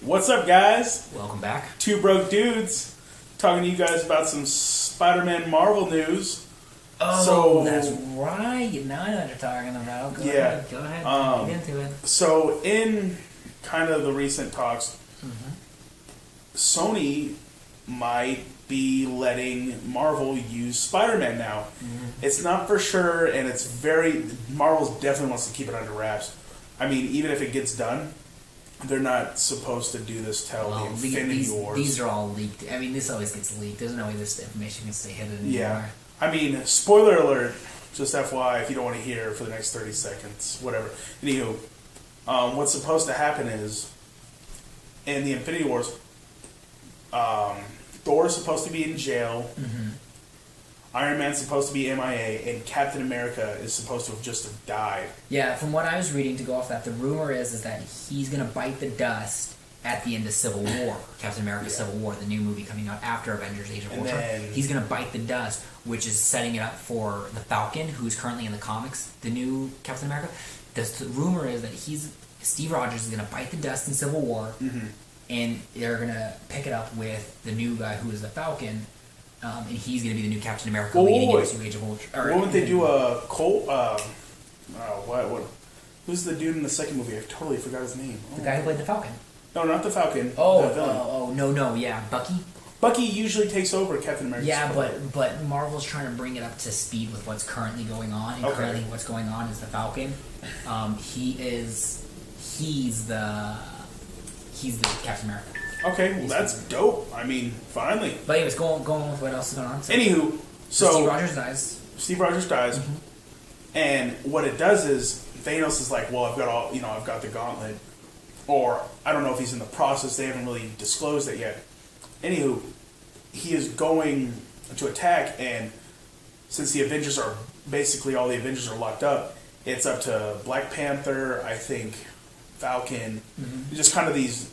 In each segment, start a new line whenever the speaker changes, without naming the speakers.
What's up, guys?
Welcome back.
Two broke dudes talking to you guys about some Spider-Man Marvel news.
That's right. You know what you're talking about. Go ahead. Get into it.
So, in kind of the recent talks, Sony might be letting Marvel use Spider-Man now. It's not for sure, and Marvel definitely wants to keep it under wraps. I mean, even if it gets done, they're not supposed to do this till the Infinity Wars.
These are all leaked. I mean, this always gets leaked. There's no way this information can stay hidden anymore.
Yeah. I mean, spoiler alert, just FYI, if you don't want to hear for the next 30 seconds, whatever. Anywho, what's supposed to happen is, in the Infinity Wars, Thor's supposed to be in jail, Iron Man's supposed to be MIA, and Captain America is supposed to have just died.
Yeah, from what I was reading, to go off that, the rumor is that he's going to bite the dust at the end of Civil War. Captain America Civil War, the new movie coming out after Avengers Age of Ultron. He's going to bite the dust, which is setting it up for the Falcon, who's currently in the comics, the new Captain America. The rumor is that Steve Rogers is going to bite the dust in Civil War, and they're going to pick it up with the new guy who is the Falcon, and he's going to be the new Captain America leading into Age of Ultron.
Won't they do a Colt? What? Who's the dude in the second movie? I totally forgot his name.
The guy who played the Falcon.
No, not the Falcon. The villain.
No, Bucky.
Bucky usually takes over Captain America.
Yeah, but Marvel's trying to bring it up to speed with what's currently going on. And currently what's going on is the Falcon. He's the Captain America.
Okay, well that's dope. I mean, finally.
But anyways, going with what else is going on. So,
Anywho, so
Steve Rogers dies.
And what it does is Thanos is like, well, I've got the gauntlet, or I don't know if he's in the process. They haven't really disclosed it yet. Anywho, he is going to attack, and since the Avengers are basically all the Avengers are locked up, it's up to Black Panther, I think, Falcon, just kind of these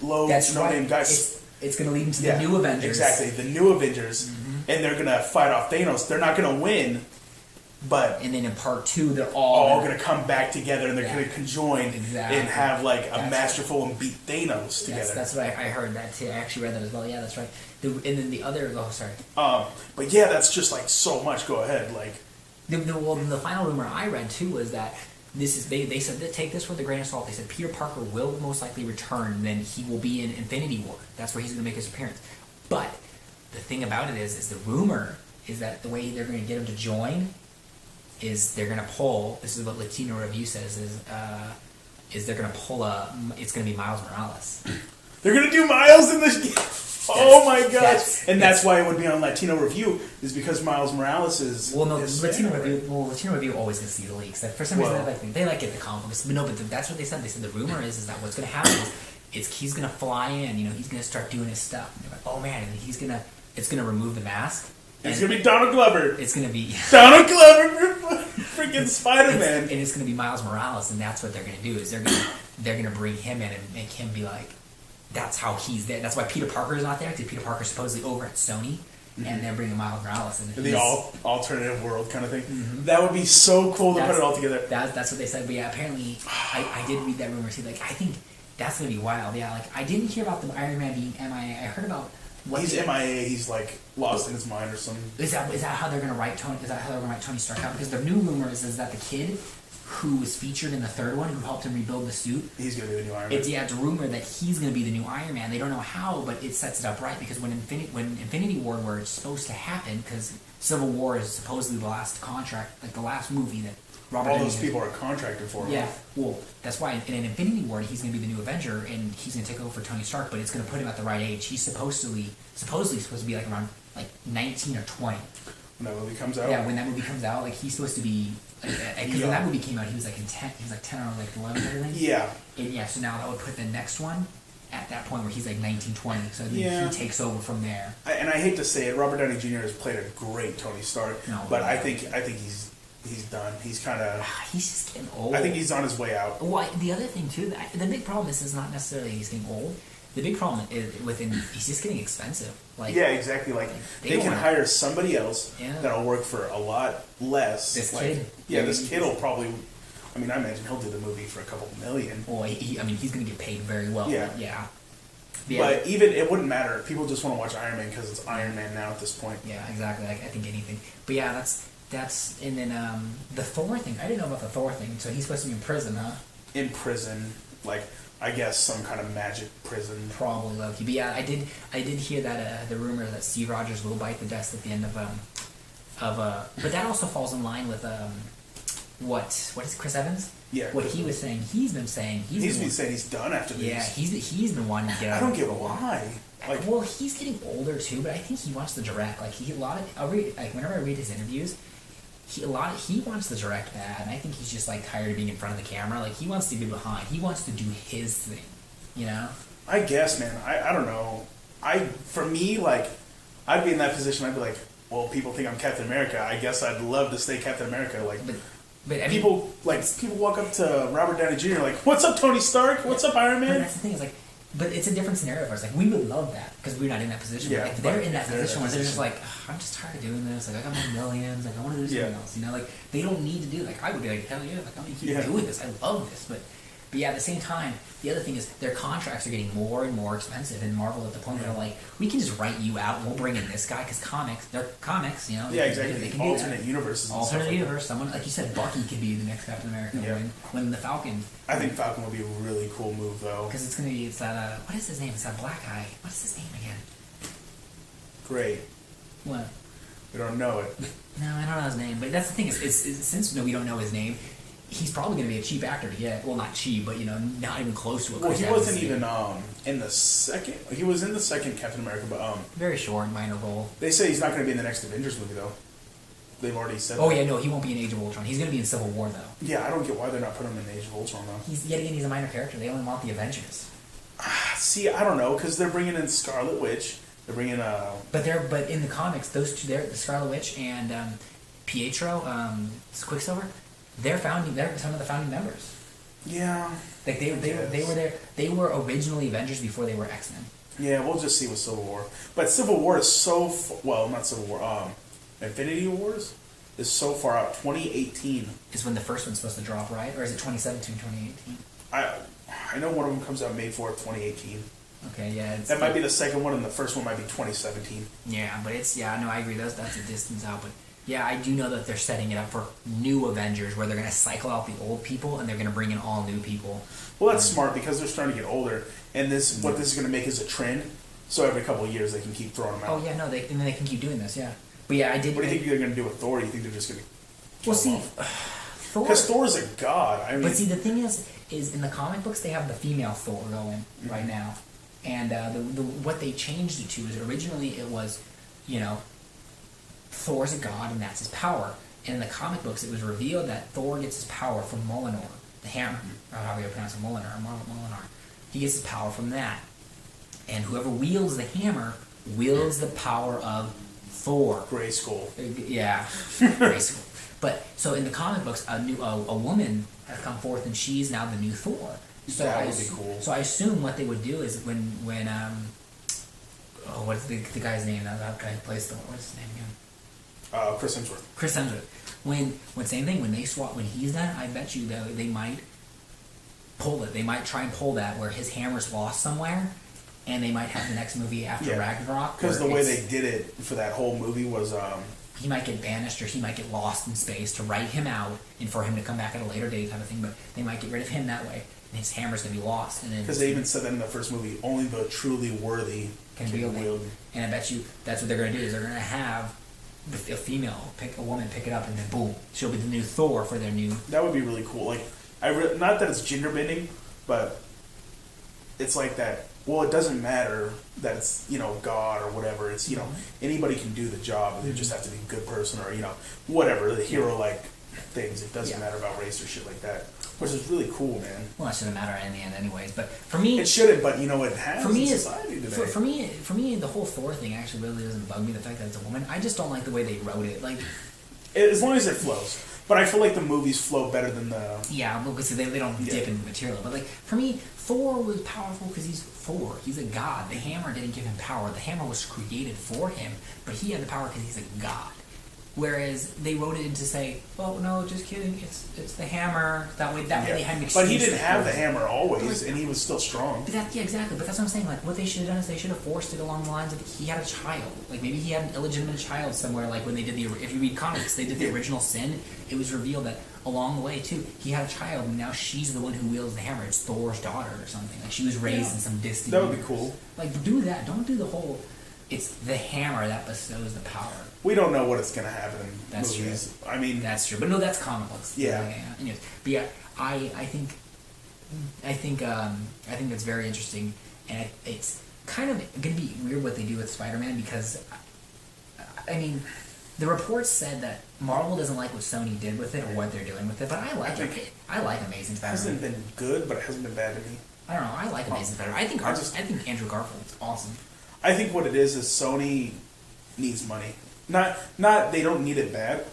no-name guys.
It's going to lead into the new Avengers.
Exactly, the new Avengers, and they're going to fight off Thanos. They're not going to win,
and then in part 2, they're all
going to come back together, and they're going to conjoin and have like a masterful and beat Thanos together.
That's what I heard that too. I actually read that as well. Yeah, that's right. And then the other. Oh, sorry.
But yeah, that's just like so much. Go ahead. Like
the final rumor I read too was that this is they said that take this with a grain of salt. They said Peter Parker will most likely return, and then he will be in Infinity War. That's where he's going to make his appearance. But the thing about it is the rumor is that the way they're going to get him to join is they're going to pull. This is what Latino Review says is they're going to pull it's going to be Miles Morales.
They're going to do Miles in this. Oh my gosh! And that's why it would be on Latino Review, is because Miles Morales is.
Well, no, Latino Review always gets the leaks. For some reason, they like get the compliments. But no, but that's what they said. They said the rumor is that what's going to happen is he's going to fly in. He's going to start doing his stuff. And they're like, oh man, and it's going to remove the mask.
It's going to be Donald Glover.
It's going to be
Donald Glover for freaking Spider-Man.
And it's going to be Miles Morales, and that's what they're going to do is they're going to bring him in and make him be like, that's how he's there. That's why Peter Parker is not there, because Peter Parker's supposedly over at Sony, and they're bringing Miles Morales in.
The alternative world kind of thing. That would be so cool to put it all together.
That's what they said. But yeah, apparently, I did read that rumor too. Like, I think that's going to be wild. Yeah, like, I didn't hear about the Iron Man being MIA. I heard about
he's MIA. He's like lost in his mind or something.
Is that how they're going to write Tony? Is that how they're going to write Tony Stark out? Because the new rumor is that the kid who was featured in the third one, who helped him rebuild the suit,
he's going to be the new Iron Man.
It's a rumor that he's going to be the new Iron Man. They don't know how, but it sets it up right, because when Infinity War, where it's supposed to happen, because Civil War is supposedly the last contract, like the last movie that Robert.
All those people are contracted for.
Yeah, well, that's why in an Infinity War he's going to be the new Avenger, and he's going to take over for Tony Stark, but it's going to put him at the right age. He's supposedly supposed to be like around like 19 or 20.
When that movie comes out?
Yeah, when that movie comes out, like he's supposed to be. Because when that movie came out, he was like 10. He was like 10 or like 11 or everything.
Yeah.
And yeah, so now that would put the next one at that point where he's like 19, 20. So he takes over from there.
And I hate to say it, Robert Downey Jr. has played a great Tony Stark, but I think he's done. He's kind of.
He's just getting old.
I think he's on his way out.
Well, the other thing too, the big problem is not necessarily he's getting old. The big problem is with him, he's just getting expensive. Like,
yeah, exactly. Like they can hire somebody else that'll work for a lot less.
This kid.
Yeah, this kid will probably. I mean, I imagine he'll do the movie for a couple million.
Well, he's going to get paid very well.
Yeah. But even it wouldn't matter. People just want to watch Iron Man because it's Iron Man now at this point.
Yeah, exactly. I think anything. But yeah, that's and then the Thor thing. I didn't know about the Thor thing. So he's supposed to be in prison, huh? In prison,
like I guess some kind of magic prison.
Probably low-key. But yeah, I did hear that the rumor that Steve Rogers will bite the dust at the end of but that also falls in line with what is Chris Evans?
Yeah.
What he was saying, he's been saying
he's done after these.
Yeah, he's been wanting to get out.
I don't get why.
Like, well, he's getting older too, but I think he wants to direct. Like whenever I read his interviews, he wants to direct bad, and I think he's just like tired of being in front of the camera. Like he wants to be behind. He wants to do his thing, you know.
I guess, man. I don't know. For me, like, I'd be in that position. I'd be like, well, people think I'm Captain America. I guess I'd love to stay Captain America. Like, but I mean, people walk up to Robert Downey Jr. like, "What's up, Tony Stark? What's up, Iron Man?"
But that's the thing. Is like, but it's a different scenario for us. Like, we would love that because we're not in that position. Yeah, if they're in that position where they're just like, I'm just tired of doing this. Like, I got my millions. Like, I want to do something else. You know, like they don't need to do. Like, I would be like, hell yeah. Like, I'm gonna keep doing this. I love this. But yeah, at the same time, the other thing is their contracts are getting more and more expensive. And Marvel at the point they're like, we can just write you out and we'll bring in this guy because they're comics, you know.
Yeah, exactly. They can alternate universes.
Alternate universe. Someone like you said, Bucky could be the next Captain America. Yeah. When the Falcon.
I think Falcon would be a really cool move though.
Because it's that what is his name? It's that black guy. What is his name again?
Great.
What?
We don't know it.
No, I don't know his name. But that's the thing is, since we don't know his name. He's probably going to be a cheap actor to get. Well, not cheap, but not even close to it.
Well, he wasn't even in the second. He was in the second Captain America, but
very short, minor role.
They say he's not going to be in the next Avengers movie, though. They've already said.
Oh yeah, no, he won't be in Age of Ultron. He's going to be in Civil War, though.
Yeah, I don't get why they're not putting him in Age of Ultron, though.
He's a minor character. They only want the Avengers.
See, I don't know, because they're bringing in Scarlet Witch. They're bringing
But in the comics, those two, the Scarlet Witch and Pietro, Quicksilver. They're some of the founding members.
Yeah.
Like they were there. They were originally Avengers before they were X-Men.
Yeah, we'll just see with Civil War. But Civil War is so not Civil War. Infinity Wars is so far out. 2018
is when the first one's supposed to drop, right? Or is it 2017, 2018?
I know one of them comes out May 4th, 2018.
Okay, yeah.
That might be the second one, and the first one might be 2017.
Yeah, but no, I agree. That's a distance out, but. Yeah, I do know that they're setting it up for new Avengers where they're going to cycle out the old people and they're going to bring in all new people.
Well, that's smart because they're starting to get older, and what this is going to make is a trend. So every couple of years they can keep throwing them out.
Oh yeah, no, and then they can keep doing this. Yeah, but yeah, I did.
What do you think they're going to do with Thor? Do you think they're just going to?
Well, see,
Thor. Because Thor's a god. I mean,
but see, the thing is in the comic books they have the female Thor going right now, and what they changed it to is originally it was, Thor's a god and that's his power. And in the comic books, it was revealed that Thor gets his power from Mjolnir, the hammer, or however you pronounce it, Mjolnir. He gets his power from that. And whoever wields the hammer wields the power of Thor.
Grayskull.
Yeah, Grayskull. But so in the comic books, a woman has come forth and she's now the new Thor. So
that would be cool.
So I assume what they would do is when what's the guy's name? That guy who plays Thor. What's his name again?
Chris Hemsworth.
Chris Hemsworth. When same thing, when they swap, when he's done, I bet you that they might pull it. They might try and pull that where his hammer's lost somewhere, and they might have the next movie after Ragnarok.
Because the way they did it for that whole movie was
he might get banished or he might get lost in space to write him out and for him to come back at a later date type of thing. But they might get rid of him that way, and his hammer's gonna be lost.
Because they even said that in the first movie, only the truly worthy can wield it.
And I bet you that's what they're gonna do is they're gonna have a woman pick it up, and then boom, she'll be the new Thor for their new.
That would be really cool. Like, not that it's gender bending, but it's like that. Well, it doesn't matter that it's God or whatever. It's anybody can do the job. They just have to be a good person or whatever the hero like things. It doesn't matter about race or shit like that. Which is really cool, man.
Well, it shouldn't matter in the end, anyways. But for me,
it shouldn't. But it has in society today.
For me, the whole Thor thing actually really doesn't bug me. The fact that it's a woman, I just don't like the way they wrote it. Like,
as long as it flows. But I feel like the movies flow better than the.
Yeah, because they don't dip in material. But like for me, Thor was powerful because he's Thor. He's a god. The hammer didn't give him power. The hammer was created for him, but he had the power because he's a god. Whereas they wrote it in to say, "Oh no, just kidding. It's the hammer." That way they had an excuse.
But he didn't have the hammer always, and he was still strong.
But exactly. But that's what I'm saying. Like, what they should have done is they should have forced it along the lines of he had a child. Like, maybe he had an illegitimate child somewhere. Like when they did if you read comics, they did the original Sin. It was revealed that along the way too, he had a child, and now she's the one who wields the hammer. It's Thor's daughter or something. Like she was raised in some distant.
That would be cool.
Like, do that. Don't do the whole. It's the hammer that bestows the power.
We don't know what it's going to happen in
that's
movies.
True.
I mean,
that's true. But no, that's comic books.
Yeah.
Anyways, but yeah, I think that's very interesting, and it's kind of going to be weird what they do with Spider-Man because, I mean, the reports said that Marvel doesn't like what Sony did with it or what they're doing with it, but I like it. I like Amazing Spider-Man.
It hasn't been good, but it hasn't been bad to me.
I don't know. I like Amazing Spider-Man. I think Andrew Garfield's awesome.
I think what it is Sony needs money. Not they don't need it bad.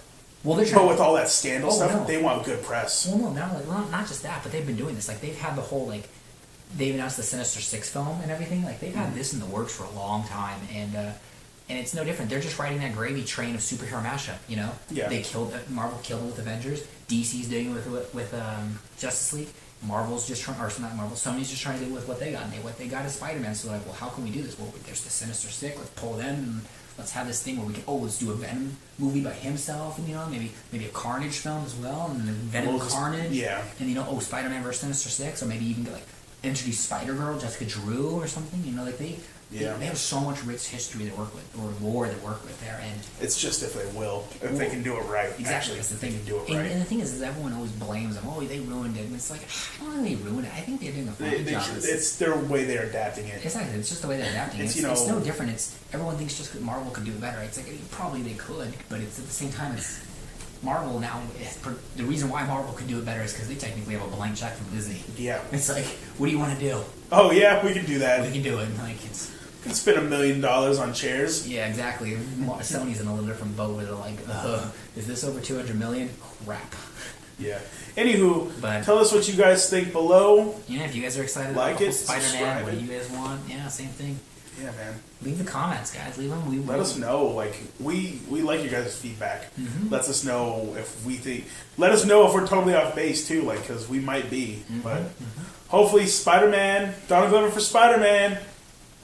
Well,
but with all that scandal stuff, they want good press.
Well, no, not just that, but they've been doing this. Like they've had the whole they've announced the Sinister Six film and everything. Like they've had this in the works for a long time, and it's no different. They're just riding that gravy train of superhero mashup. You know, They killed Marvel killed it with Avengers. DC's doing it with Justice League. Marvel's just trying, or not Marvel, Sony's just trying to do it with what they got. And what they got is Spider-Man. So like, well, how can we do this? Well, there's the Sinister Six. Let's pull them and let's have this thing where we can, let's do a Venom movie by himself, and maybe a Carnage film as well, and then Venom Carnage. And Spider-Man versus Sinister Six, or maybe even introduce Spider-Girl, Jessica Drew, or something. They have so much rich history to work with, or lore to work with there, and
it's just if they can do it right.
Exactly,
actually,
that's the
thing.
They can
do it right.
And the thing is everyone always blames them. Oh, they ruined it. And it's like, I don't think they ruined it. I think they're doing a fine job.
It's their way they're adapting it.
Exactly, it's just the way they're adapting it. It's no different. Everyone thinks just because Marvel could do it better. It's like probably they could, but it's at the same time it's Marvel now. The reason why Marvel could do it better is because they technically have a blank check from Disney.
Yeah,
it's like, what do you want to do?
Oh yeah, we can do that.
We can do it. Like it's.
Can spend $1 million on chairs.
Yeah, exactly. Sony's in a little different boat where they're like, is this over $200 million? Crap.
Yeah. Anywho, tell us what you guys think below.
Yeah, if you guys are excited
about
Spider-Man, what do you guys want? Yeah, same thing.
Yeah, man.
Leave the comments, guys. Leave them.
Let us know. Like we like your guys' feedback.
Mm-hmm.
Lets us know if we think. Let us know if we're totally off base too. Like because we might be.
Mm-hmm.
But hopefully, Spider-Man. Donald Glover for Spider-Man.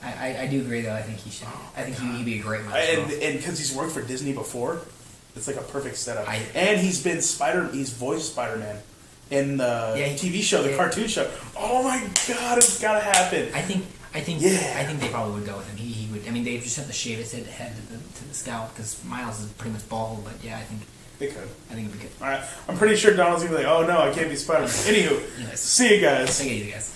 I do agree, though. I think he should. I think he'd be a great one.
And because he's worked for Disney before, it's like a perfect setup. And he's voiced Spider-Man in the TV show, the cartoon show. Oh my God, it's gotta happen.
I think they probably would go with him. He would. I mean, they just have to shave his head to the scalp because Miles is pretty much bald. But yeah, I think
they could.
I think it'd be good.
All right, I'm pretty sure Donald's gonna be like, "Oh no, I can't be Spider-Man." Anywho, see you guys.
Take it easy, guys.